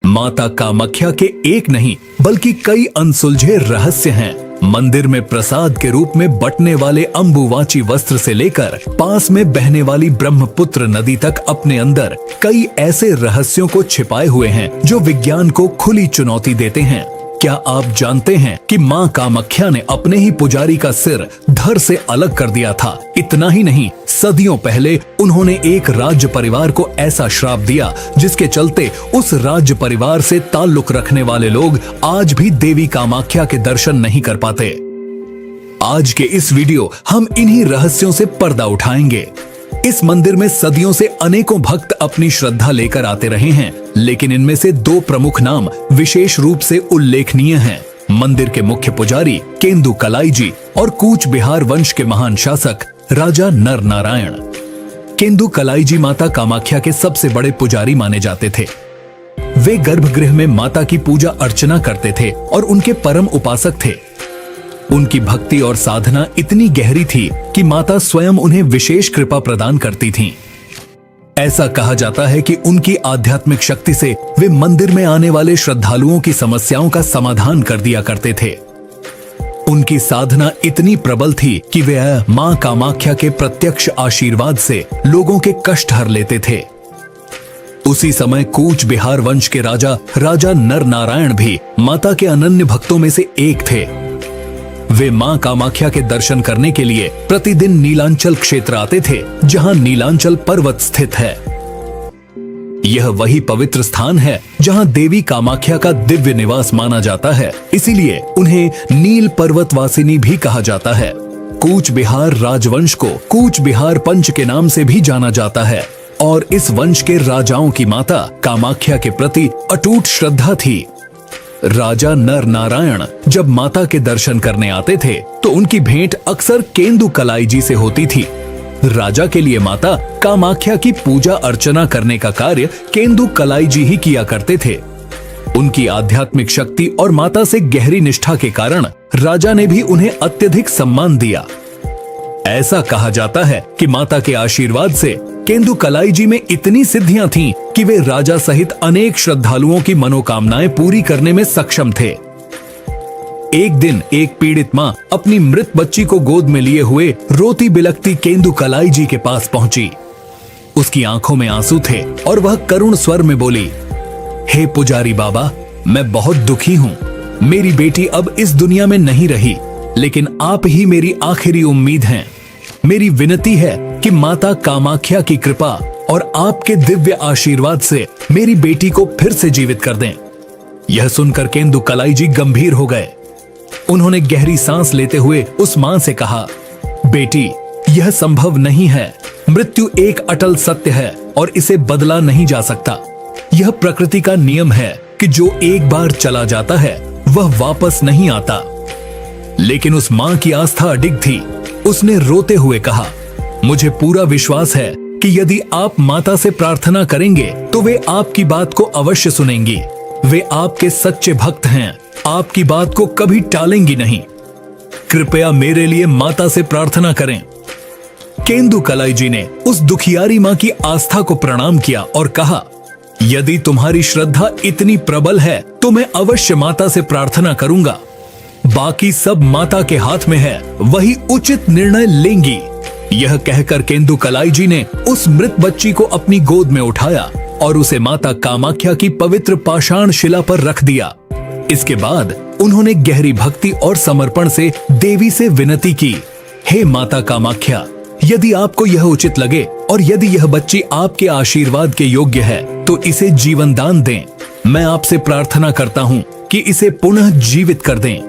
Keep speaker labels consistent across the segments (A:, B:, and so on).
A: माता कामाख्या के एक नहीं बल्कि कई अनसुलझे रहस्य हैं। मंदिर में प्रसाद के रूप में बटने वाले अंबुवाची वस्त्र से लेकर पास में बहने वाली ब्रह्मपुत्र नदी तक अपने अंदर कई ऐसे रहस्यों को छिपाए हुए हैं जो विज्ञान को खुली चुनौती देते हैं। क्या आप जानते हैं कि मां कामाख्या ने अपने ही पुजारी का सिर धड़ से अलग कर दिया था? इतना ही नहीं, सदियों पहले उन्होंने एक राज्य परिवार को ऐसा श्राप दिया जिसके चलते उस राज्य परिवार से ताल्लुक रखने वाले लोग आज भी देवी कामाख्या के दर्शन नहीं कर पाते। आज के इस वीडियो हम इन्हीं रहस्यों से पर्दा उठाएंगे। इस मंदिर में सदियों से अनेकों भक्त अपनी श्रद्धा लेकर आते रहे हैं, लेकिन इनमें से दो प्रमुख नाम विशेष रूप से उल्लेखनीय हैं। मंदिर के मुख्य पुजारी केंदु कलाई जी और कूच बिहार वंश के महान शासक राजा नर नारायण। केंदु कलाई जी माता कामाख्या के सबसे बड़े पुजारी माने जाते थे। वे गर्भगृह में माता की पूजा अर्चना करते थे और उनके परम उपासक थे। उनकी भक्ति और साधना इतनी गहरी थी कि माता स्वयं उन्हें विशेष कृपा प्रदान करती थीं। ऐसा कहा जाता है कि उनकी आध्यात्मिक शक्ति से वे मंदिर में आने वाले श्रद्धालुओं की समस्याओं का समाधान कर दिया करते थे। उनकी साधना इतनी प्रबल थी कि वे मां कामाख्या के प्रत्यक्ष आशीर्वाद से लोगों के कष्ट हर लेते थे। उसी समय कूच बिहार वंश के राजा नर नारायण भी माता के अनन्य भक्तों में से एक थे। वे मां कामाख्या के दर्शन करने के लिए प्रतिदिन नीलांचल क्षेत्र आते थे, जहां नीलांचल पर्वत स्थित है। यह वही पवित्र स्थान है जहां देवी कामाख्या का दिव्य निवास माना जाता है, इसीलिए उन्हें नील पर्वतवासिनी भी कहा जाता है। कूच बिहार राजवंश को कूच बिहार पंच के नाम से भी जाना जाता है और इस वंश के राजाओं की माता कामाख्या के प्रति अटूट श्रद्धा थी। राजा नर नारायण जब माता के दर्शन करने आते थे तो उनकी भेंट अक्सर केंदु कलाई जी से होती थी। राजा के लिए माता कामाख्या की पूजा अर्चना करने का कार्य केंदु कलाई जी ही किया करते थे। उनकी आध्यात्मिक शक्ति और माता से गहरी निष्ठा के कारण राजा ने भी उन्हें अत्यधिक सम्मान दिया। ऐसा कहा जाता है कि माता के आशीर्वाद से केंदु कलाई जी में इतनी सिद्धियां थीं कि वे राजा सहित अनेक श्रद्धालुओं की मनोकामनाएं पूरी करने में सक्षम थे। एक दिन एक पीड़ित मां अपनी मृत बच्ची को गोद में लिए हुए रोती बिलखती केंदु कलाई जी के पास पहुंची। उसकी आंखों में आंसू थे और वह करुण स्वर में बोली, हे पुजारी बाबा, मैं बहुत दुखी हूं। मेरी बेटी अब इस दुनिया में नहीं रही, लेकिन आप ही मेरी आखिरी उम्मीद हैं। मेरी विनती है कि माता कामाख्या की कृपा और आपके दिव्य आशीर्वाद से मेरी बेटी को फिर से जीवित कर दें। यह सुनकर केंदु कलाई जी गंभीर हो गए। उन्होंने गहरी सांस लेते हुए उस मां से कहा, बेटी, यह संभव नहीं है। मृत्यु एक अटल सत्य है और इसे बदला नहीं जा सकता। यह प्रकृति का नियम है कि जो एक बार चला जाता है वह वापस नहीं आता। लेकिन उस मां की आस्था अडिग थी। उसने रोते हुए कहा, मुझे पूरा विश्वास है कि यदि आप माता से प्रार्थना करेंगे तो वे आपकी बात को अवश्य सुनेंगी। वे आपके सच्चे भक्त हैं, आपकी बात को कभी टालेंगी नहीं। कृपया मेरे लिए माता से प्रार्थना करें। केंदु कलाई जी ने उस दुखियारी मां की आस्था को प्रणाम किया और कहा, यदि तुम्हारी श्रद्धा इतनी प्रबल है तो मैं अवश्य माता से प्रार्थना करूंगा। बाकी सब माता के हाथ में है, वही उचित निर्णय लेंगी। यह कहकर केंदु कलाई जी ने उस मृत बच्ची को अपनी गोद में उठाया और उसे माता कामाख्या की पवित्र पाषाण शिला पर रख दिया। इसके बाद उन्होंने गहरी भक्ति और समर्पण से देवी से विनती की, हे माता कामाख्या, यदि आपको यह उचित लगे और यदि यह बच्ची आपके आशीर्वाद के योग्य है तो इसे जीवन दान दें। मैं आपसे प्रार्थना करता हूँ कि इसे पुनः जीवित कर दें।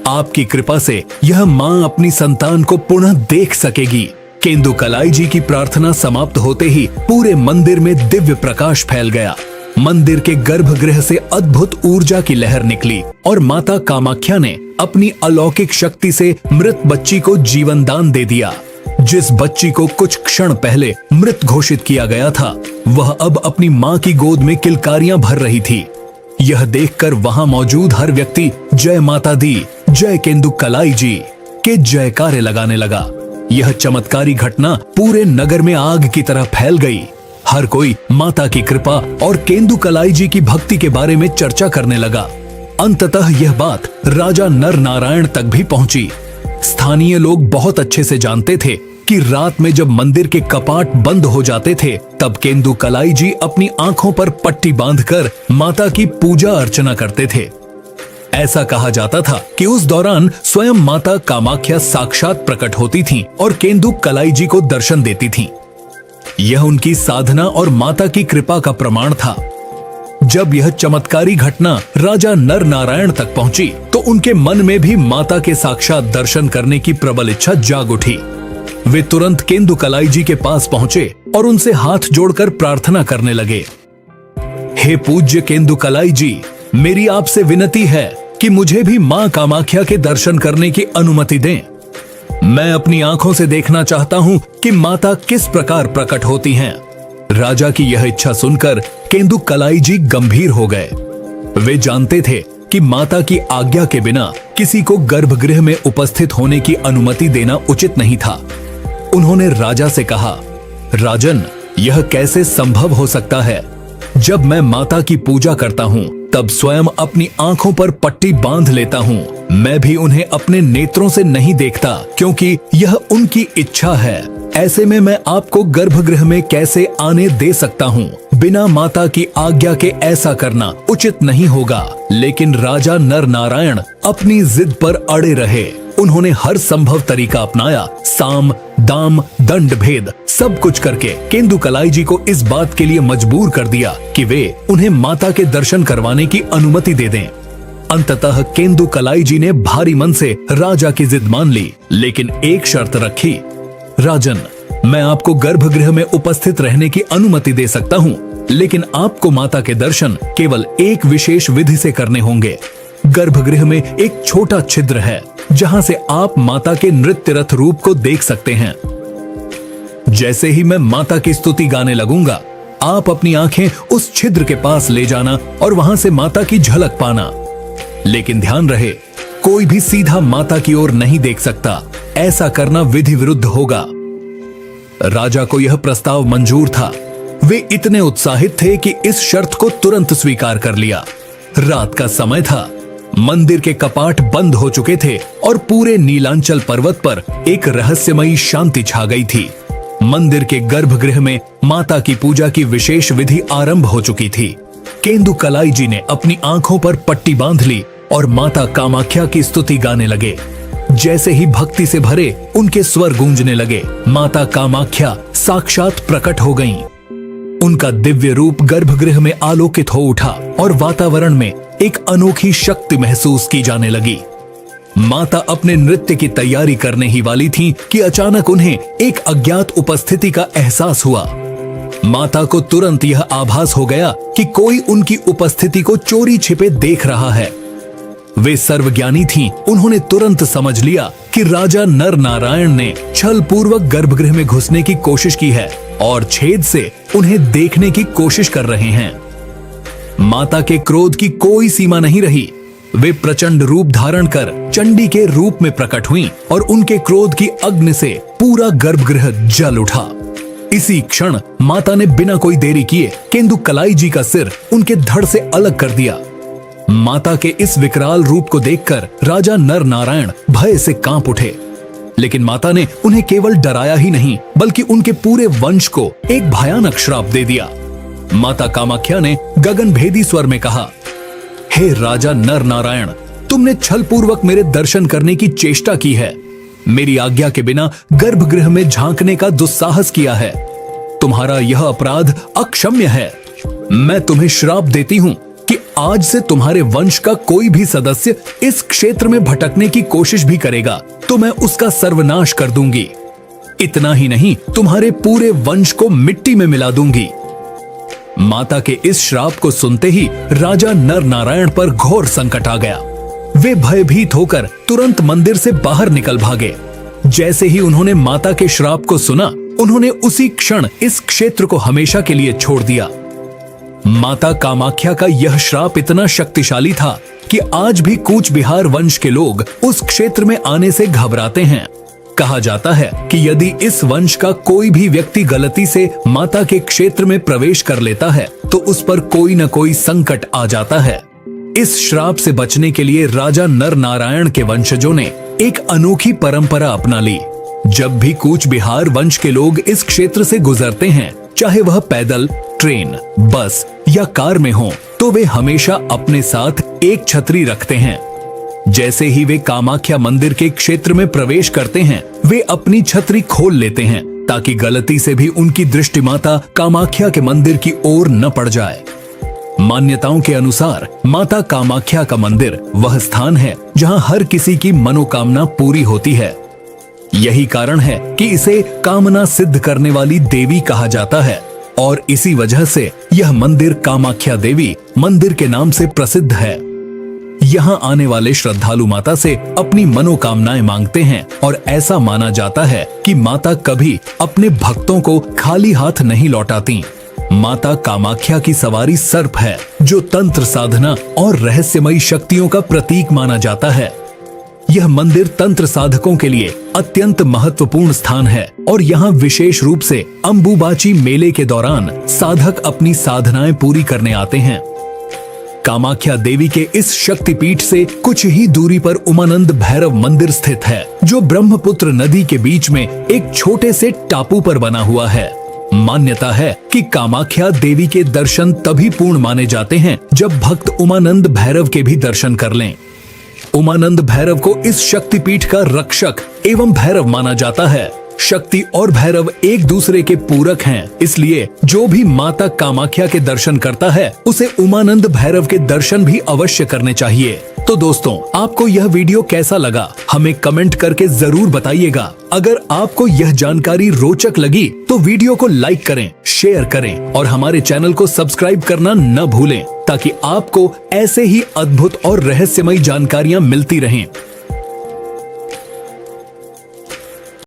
A: आपकी कृपा से यह मां अपनी संतान को पुनः देख सकेगी। केंदु कलाई जी की प्रार्थना समाप्त होते ही पूरे मंदिर में दिव्य प्रकाश फैल गया। मंदिर के गर्भगृह से अद्भुत ऊर्जा की लहर निकली और माता कामाख्या ने अपनी अलौकिक शक्ति से मृत बच्ची को जीवन दान दे दिया। जिस बच्ची को कुछ क्षण पहले मृत घोषित किया गया था, वह अब अपनी मां की गोद में किलकारियां भर रही थी। यह देखकर वहां मौजूद हर व्यक्ति जय माता दी, जय केंदु कलाई जी के जयकारे लगाने लगा। यह चमत्कारी घटना पूरे नगर में आग की तरह फैल गई। हर कोई माता की कृपा और केंदुकलाई जी की भक्ति के बारे में चर्चा करने लगा। अंततः यह बात राजा नर नारायण तक भी पहुंची। स्थानीय लोग बहुत अच्छे से जानते थे कि रात में जब मंदिर के कपाट बंद हो जाते थे, तब केंदुकलाई जी अपनी आंखों पर पट्टी बांधकर माता की पूजा अर्चना करते थे। ऐसा कहा जाता था कि उस दौरान स्वयं माता कामाख्या साक्षात प्रकट होती थीं और केंदुकलाई जी को दर्शन देती थीं। यह उनकी साधना और माता की कृपा का प्रमाण था। जब यह चमत्कारी घटना राजा नर नारायण तक पहुंची, तो उनके मन में भी माता के साक्षात दर्शन करने की प्रबल इच्छा जाग उठी। वे तुरंत केंदुकलाई जी के पास पहुंचे और उनसे हाथ जोड़कर प्रार्थना करने लगे। हे पूज्य केंदुकलाई जी, मेरी आपसे विनती है कि मुझे भी मां कामाख्या के दर्शन करने की अनुमति दें। मैं अपनी आंखों से देखना चाहता हूं कि माता किस प्रकार प्रकट होती हैं। राजा की यह इच्छा सुनकर केंदुकलाई जी गंभीर हो गए। वे जानते थे कि माता की आज्ञा के बिना किसी को गर्भगृह में उपस्थित होने की अनुमति देना उचित नहीं था। उन्होंने राजा से कहा, राजन, यह कैसे संभव हो सकता है? जब मैं माता की पूजा करता हूँ, तब स्वयं अपनी आंखों पर पट्टी बांध लेता हूँ। मैं भी उन्हें अपने नेत्रों से नहीं देखता, क्योंकि यह उनकी इच्छा है। ऐसे में मैं आपको गर्भगृह में कैसे आने दे सकता हूँ? बिना माता की आज्ञा के ऐसा करना उचित नहीं होगा। लेकिन राजा नर नारायण अपनी जिद पर अड़े रहे। उन्होंने हर संभव तरीका अपनाया। साम, दाम, दंड भेद सब कुछ करके केंदुकलाई जी को इस बात के लिए मजबूर कर दिया कि वे उन्हें माता के दर्शन करवाने की अनुमति दे दें। अंततः केंदुकलाई जी ने भारी मन से राजा की जिद मान ली, लेकिन एक शर्त रखी। राजन, मैं आपको गर्भगृह में उपस्थित रहने की अनुमति दे सकता हूँ, लेकिन आपको माता के दर्शन केवल एक विशेष विधि से करने होंगे। गर्भगृह में एक छोटा छिद्र है, जहां से आप माता के नृत्य रथ रूप को देख सकते हैं। जैसे ही मैं माता की स्तुति गाने लगूंगा, आप अपनी आंखें उस छिद्र के पास ले जाना और वहां से माता की झलक पाना। लेकिन ध्यान रहे, कोई भी सीधा माता की ओर नहीं देख सकता। ऐसा करना विधि विरुद्ध होगा। राजा को यह प्रस्ताव मंजूर था। वे इतने उत्साहित थे कि इस शर्त को तुरंत स्वीकार कर लिया। रात का समय था। मंदिर के कपाट बंद हो चुके थे और पूरे नीलांचल पर्वत पर एक रहस्यमयी शांति छा गई थी। मंदिर के गर्भगृह में माता की पूजा की विशेष विधि आरंभ हो चुकी थी। केंदुकलाई जी ने अपनी आंखों पर पट्टी बांध ली और माता कामाख्या की स्तुति गाने लगे। जैसे ही भक्ति से भरे उनके स्वर गूंजने लगे, माता कामाख्या साक्षात प्रकट हो गईं। उनका दिव्य रूप गर्भगृह में आलोकित हो उठा और वातावरण में एक अनोखी शक्ति महसूस की जाने लगी। माता अपने नृत्य की तैयारी करने ही वाली थीं कि अचानक उन्हें एक अज्ञात उपस्थिति का एहसास हुआ। माता को तुरंत यह आभास हो गया कि कोई उनकी उपस्थिति को चोरी छिपे देख रहा है। वे सर्वज्ञानी थीं। उन्होंने तुरंत समझ लिया कि राजा नर नारायण ने छल पूर्वक गर्भगृह में घुसने की कोशिश की है और छेद से उन्हें देखने की कोशिश कर रहे हैं। माता के क्रोध की कोई सीमा नहीं रही। वे प्रचंड रूप धारण कर चंडी के रूप में प्रकट हुईं और उनके क्रोध की अग्नि से पूरा गर्भगृह जल उठा। इसी क्षण माता ने बिना कोई देरी किए केंदुकलाई जी का सिर उनके धड़ से अलग कर दिया। माता के इस विकराल रूप को देखकर राजा नर नारायण भय से कांप उठे। लेकिन माता ने उन्हें केवल डराया ही नहीं, बल्कि उनके पूरे वंश को एक भयानक श्राप दे दिया। माता कामाख्या ने गगनभेदी स्वर में कहा, हे राजा नर नारायण, तुमने छल पूर्वक मेरे दर्शन करने की चेष्टा की है। मेरी आज्ञा के बिना गर्भगृह में झांकने का दुस्साहस किया है। तुम्हारा यह अपराध अक्षम्य है। मैं तुम्हें श्राप देती हूँ कि आज से तुम्हारे वंश का कोई भी सदस्य इस क्षेत्र में भटकने की कोशिश भी करेगा तो मैं उसका सर्वनाश कर दूंगी। इतना ही नहीं, तुम्हारे पूरे वंश को मिट्टी में मिला दूंगी। माता के इस श्राप को सुनते ही राजा नर नारायण पर घोर संकट आ गया। वे भयभीत होकर तुरंत मंदिर से बाहर निकल भागे। जैसे ही उन्होंने माता के श्राप को सुना, उन्होंने उसी क्षण इस क्षेत्र को हमेशा के लिए छोड़ दिया। माता कामाख्या का यह श्राप इतना शक्तिशाली था कि आज भी कूच बिहार वंश के लोग उस क्षेत्र में आने से घबराते हैं। कहा जाता है कि यदि इस वंश का कोई भी व्यक्ति गलती से माता के क्षेत्र में प्रवेश कर लेता है तो उस पर कोई न कोई संकट आ जाता है। इस श्राप से बचने के लिए राजा नर नारायण के वंशजों ने एक अनोखी परंपरा अपना ली। जब भी कूच बिहार वंश के लोग इस क्षेत्र से गुजरते हैं, चाहे वह पैदल, ट्रेन, बस या कार में हो, तो वे हमेशा अपने साथ एक छतरी रखते हैं। जैसे ही वे कामाख्या मंदिर के क्षेत्र में प्रवेश करते हैं, वे अपनी छतरी खोल लेते हैं ताकि गलती से भी उनकी दृष्टि माता कामाख्या के मंदिर की ओर न पड़ जाए। मान्यताओं के अनुसार माता कामाख्या का मंदिर वह स्थान है जहां हर किसी की मनोकामना पूरी होती है। यही कारण है कि इसे कामना सिद्ध करने वाली देवी कहा जाता है और इसी वजह से यह मंदिर कामाख्या देवी मंदिर के नाम से प्रसिद्ध है। यहाँ आने वाले श्रद्धालु माता से अपनी मनोकामनाएं मांगते हैं और ऐसा माना जाता है कि माता कभी अपने भक्तों को खाली हाथ नहीं लौटाती। माता कामाख्या की सवारी सर्प है, जो तंत्र साधना और रहस्यमयी शक्तियों का प्रतीक माना जाता है। यह मंदिर तंत्र साधकों के लिए अत्यंत महत्वपूर्ण स्थान है और यहाँ विशेष रूप से अंबुबाची मेले के दौरान साधक अपनी साधनाएं पूरी करने आते हैं। कामाख्या देवी के इस शक्तिपीठ से कुछ ही दूरी पर उमानंद भैरव मंदिर स्थित है, जो ब्रह्मपुत्र नदी के बीच में एक छोटे से टापू पर बना हुआ है। मान्यता है कि कामाख्या देवी के दर्शन तभी पूर्ण माने जाते हैं जब भक्त उमानंद भैरव के भी दर्शन कर लें। उमानंद भैरव को इस शक्तिपीठ का रक्षक एवं भैरव माना जाता है। शक्ति और भैरव एक दूसरे के पूरक हैं, इसलिए जो भी माता कामाख्या के दर्शन करता है उसे उमानंद भैरव के दर्शन भी अवश्य करने चाहिए। तो दोस्तों, आपको यह वीडियो कैसा लगा हमें कमेंट करके जरूर बताइएगा। अगर आपको यह जानकारी रोचक लगी तो वीडियो को लाइक करें, शेयर करें और हमारे चैनल को सब्सक्राइब करना न भूलें, ताकि आपको ऐसे ही अद्भुत और रहस्यमयी जानकारियां मिलती रहें।